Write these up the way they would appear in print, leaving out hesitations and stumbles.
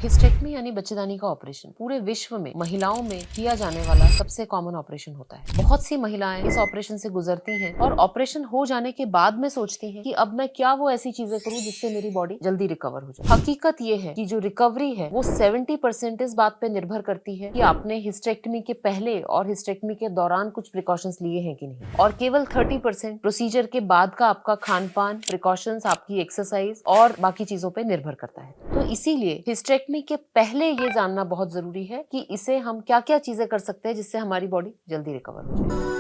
Hysterectomy यानी बच्चेदानी का operation पूरे विश्व में महिलाओं में किया जाने वाला सबसे कॉमन ऑपरेशन होता है। बहुत सी महिलाएं इस ऑपरेशन से गुजरती हैं और ऑपरेशन हो जाने के बाद में सोचती हैं कि अब मैं क्या वो ऐसी चीजें करूं जिससे मेरी बॉडी जल्दी रिकवर हो जाए। हकीकत ये है कि जो रिकवरी है वो 70% इस बात पे निर्भर करती है कि आपने हिस्टेक्टमी के पहले और हिस्टेक्टमी के दौरान कुछ प्रिकॉशंस लिए हैं कि नहीं, और केवल 30% प्रोसीजर के बाद का आपका खान पान, प्रिकॉशंस, आपकी एक्सरसाइज और बाकी चीजों पे निर्भर करता है। तो इसीलिए हिस्टेक्टमी के पहले ये जानना बहुत जरूरी है कि इसे हम क्या क्या चीजें कर सकते हैं जिससे हमारी बॉडी जल्दी रिकवर हो जाए।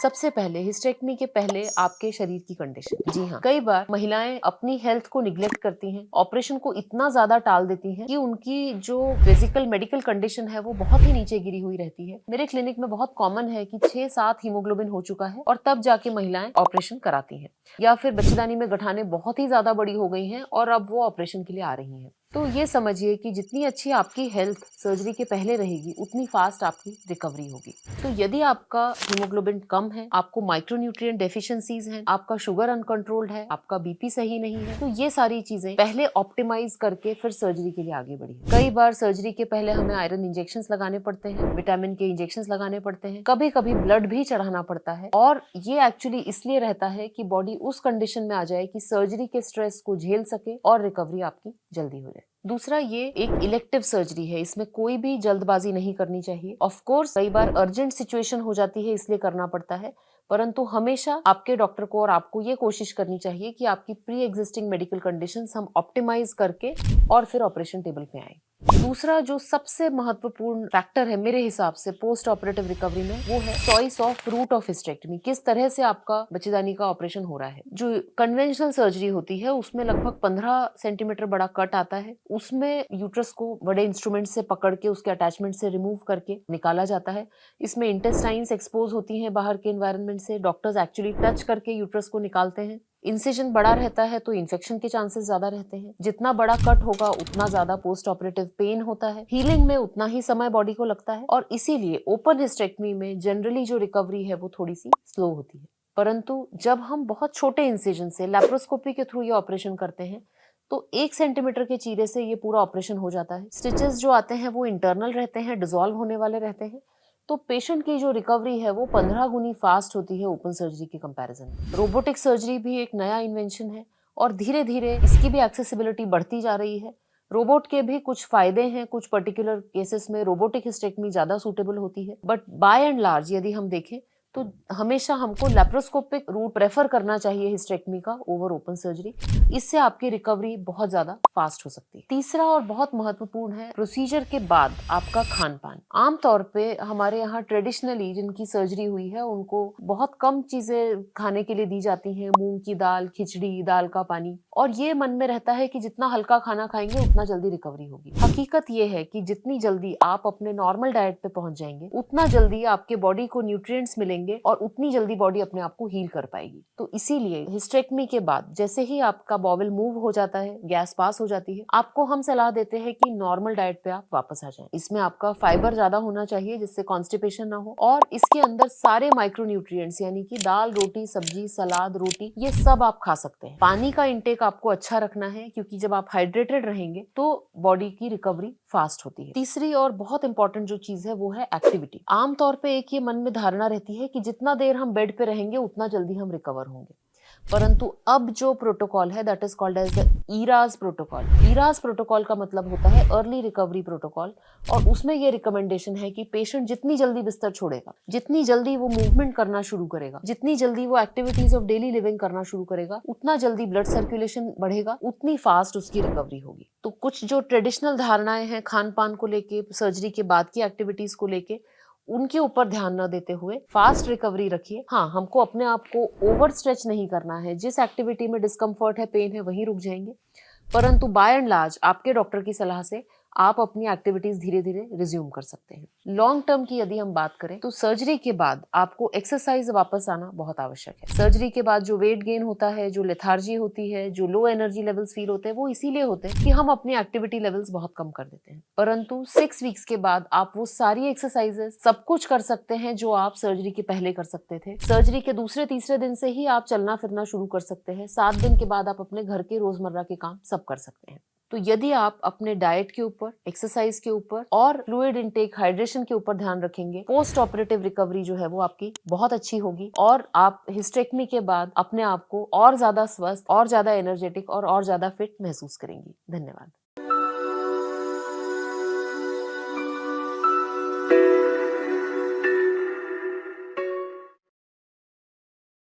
सबसे पहले हिस्टेक्टमी के पहले आपके शरीर की कंडीशन। जी हाँ, कई बार महिलाएं अपनी हेल्थ को निग्लेक्ट करती हैं, ऑपरेशन को इतना ज्यादा टाल देती हैं कि उनकी जो फिजिकल मेडिकल कंडीशन है वो बहुत ही नीचे गिरी हुई रहती है। मेरे क्लिनिक में बहुत कॉमन है कि 6-7 हीमोग्लोबिन हो चुका है और तब जाके महिलाएं ऑपरेशन कराती हैं, या फिर बच्चेदानी में गठाने बहुत ही ज्यादा बड़ी हो गई हैं और अब वो ऑपरेशन के लिए आ रही हैं। तो ये समझिए कि जितनी अच्छी आपकी हेल्थ सर्जरी के पहले रहेगी उतनी फास्ट आपकी रिकवरी होगी। तो यदि आपका हीमोग्लोबिन कम है, आपको माइक्रोन्यूट्रिएंट डेफिशिएंसीज हैं, आपका शुगर अनकंट्रोल्ड है, आपका बीपी सही नहीं है, तो ये सारी चीजें पहले ऑप्टिमाइज करके फिर सर्जरी के लिए आगे बढ़ी। कई बार सर्जरी के पहले हमें आयरन इंजेक्शन लगाने पड़ते हैं, विटामिन के इंजेक्शन लगाने पड़ते हैं, कभी कभी ब्लड भी चढ़ाना पड़ता है, और ये एक्चुअली इसलिए रहता है कि बॉडी उस कंडीशन में आ जाए कि सर्जरी के स्ट्रेस को झेल सके और रिकवरी आपकी जल्दी हो जाए। दूसरा, ये एक इलेक्टिव सर्जरी है, इसमें कोई भी जल्दबाजी नहीं करनी चाहिए। ऑफ कोर्स कई बार अर्जेंट सिचुएशन हो जाती है इसलिए करना पड़ता है, परंतु हमेशा आपके डॉक्टर को और आपको ये कोशिश करनी चाहिए कि आपकी प्री एग्जिस्टिंग मेडिकल कंडीशंस हम ऑप्टिमाइज करके और फिर ऑपरेशन टेबल पे आए। दूसरा जो सबसे महत्वपूर्ण फैक्टर है मेरे हिसाब से पोस्ट ऑपरेटिव रिकवरी में, वो है choice of route of hysterectomy. किस तरह से आपका बच्चेदानी का ऑपरेशन हो रहा है। जो कन्वेंशनल सर्जरी होती है उसमें लगभग 15 सेंटीमीटर बड़ा कट आता है, उसमें यूट्रस को बड़े इंस्ट्रूमेंट से पकड़ के उसके अटैचमेंट से रिमूव करके निकाला जाता है। इसमें इंटेस्टाइन्स एक्सपोज होती हैं बाहर के एनवायरनमेंट से, डॉक्टर्स एक्चुअली टच करके यूट्रस को निकालते हैं। इंसिजन बड़ा रहता है तो इन्फेक्शन के चांसेस ज्यादा रहते हैं। जितना बड़ा कट होगा उतना ज्यादा पोस्ट ऑपरेटिव पेन होता है, हीलिंग में उतना ही समय बॉडी को लगता है, और इसीलिए ओपन हिस्टेक्टमी में जनरली जो रिकवरी है वो थोड़ी सी स्लो होती है। परंतु जब हम बहुत छोटे इंसिजन से लैप्रोस्कोपी के थ्रू ये ऑपरेशन करते हैं तो 1 सेंटीमीटर के चीरे से ये पूरा ऑपरेशन हो जाता है। स्टिचेस जो आते हैं वो इंटरनल रहते हैं, डिसॉल्व होने वाले रहते हैं, तो पेशेंट की जो रिकवरी है वो 15 गुनी फास्ट होती है ओपन सर्जरी के कंपैरिजन में। रोबोटिक सर्जरी भी एक नया इन्वेंशन है और धीरे धीरे इसकी भी एक्सेसिबिलिटी बढ़ती जा रही है। रोबोट के भी कुछ फायदे हैं, कुछ पर्टिकुलर केसेस में रोबोटिक हिस्टेक्टमी ज्यादा सूटेबल होती है, बट बाय एंड लार्ज यदि हम देखें तो हमेशा हमको लैप्रोस्कोपिक रूट प्रेफर करना चाहिए हिस्टेक्टमी का ओवर ओपन सर्जरी। इससे आपकी रिकवरी बहुत ज्यादा फास्ट हो सकती है। तीसरा और बहुत महत्वपूर्ण है प्रोसीजर के बाद आपका खान पान। आमतौर पे हमारे यहाँ ट्रेडिशनली जिनकी सर्जरी हुई है उनको बहुत कम चीजें खाने के लिए दी जाती हैं, मूंग की दाल, खिचड़ी, दाल का पानी, और ये मन में रहता है कि जितना हल्का खाना खाएंगे उतना जल्दी रिकवरी होगी। हकीकत ये है कि जितनी जल्दी आप अपने नॉर्मल डाइट पे पहुंच जाएंगे उतना जल्दी आपके बॉडी को न्यूट्रिएंट्स मिलेंगे और उतनी जल्दी बॉडी अपने आप को हील कर पाएगी। तो इसीलिए हिस्टेक्टमी के बाद जैसे ही आपका बॉवल मूव हो जाता है, गैस पास हो जाती है, आपको हम सलाह देते हैं कि नॉर्मल डाइट पे आप वापस आ जाएं। इसमें आपका फाइबर ज्यादा होना चाहिए जिससे कॉन्स्टिपेशन ना हो, और इसके अंदर सारे माइक्रोन्यूट्रिएंट्स यानी कि दाल, रोटी, सब्जी, सलाद, रोटी, ये सब आप खा सकते हैं। पानी का इंटेक आपको अच्छा रखना है क्योंकि जब आप हाइड्रेटेड रहेंगे तो बॉडी की रिकवरी फास्ट होती है। तीसरी और बहुत इंपॉर्टेंट जो चीज है वो है एक्टिविटी। आमतौर पे एक ये मन में धारणा रहती है कि जितना देर हम बेड पे रहेंगे उतना जल्दी हम रिकवर होंगे, परंतु अब जो प्रोटोकॉल है that is called as the ERAS protocol. ERAS protocol का मतलब होता है अर्ली रिकवरी प्रोटोकॉल, और उसमें ये रिकमेंडेशन है कि पेशेंट जितनी जल्दी बिस्तर छोड़ेगा, जितनी जल्दी वो मूवमेंट करना शुरू करेगा, जितनी जल्दी वो एक्टिविटीज ऑफ डेली लिविंग करना शुरू करेगा, उतना जल्दी ब्लड सर्कुलेशन बढ़ेगा, उतनी फास्ट उसकी रिकवरी होगी। तो कुछ जो ट्रेडिशनल धारणाएं हैं खान पान को लेके, सर्जरी के बाद की एक्टिविटीज को लेके, उनके ऊपर ध्यान न देते हुए फास्ट रिकवरी रखिए। हाँ, हमको अपने आप को ओवर स्ट्रेच नहीं करना है, जिस एक्टिविटी में डिस्कम्फर्ट है, पेन है, वहीं रुक जाएंगे, परंतु बाय एंड लार्ज आपके डॉक्टर की सलाह से आप अपनी एक्टिविटीज धीरे धीरे रिज्यूम कर सकते हैं। लॉन्ग टर्म की यदि हम बात करें तो सर्जरी के बाद आपको एक्सरसाइज वापस आना बहुत आवश्यक है। सर्जरी के बाद जो वेट गेन होता है, जो लेथार्जी होती है, जो लो एनर्जी लेवल्स फील होते हैं, वो इसीलिए होते हैं कि हम अपनी एक्टिविटी लेवल्स बहुत कम कर देते हैं। परंतु 6 वीक्स के बाद आप वो सारी एक्सरसाइजेस सब कुछ कर सकते हैं जो आप सर्जरी के पहले कर सकते थे। सर्जरी के दूसरे तीसरे दिन से ही आप चलना फिरना शुरू कर सकते हैं। 7 दिन के बाद आप अपने घर के रोजमर्रा के काम सब कर सकते हैं। तो यदि आप अपने डाइट के ऊपर, एक्सरसाइज के ऊपर और फ्लूइड इनटेक, हाइड्रेशन के ऊपर ध्यान रखेंगे, पोस्ट ऑपरेटिव रिकवरी जो है वो आपकी बहुत अच्छी होगी और आप हिस्टेक्टमी के बाद अपने आप को और ज्यादा स्वस्थ, और ज्यादा एनर्जेटिक और ज्यादा फिट महसूस करेंगी। धन्यवाद।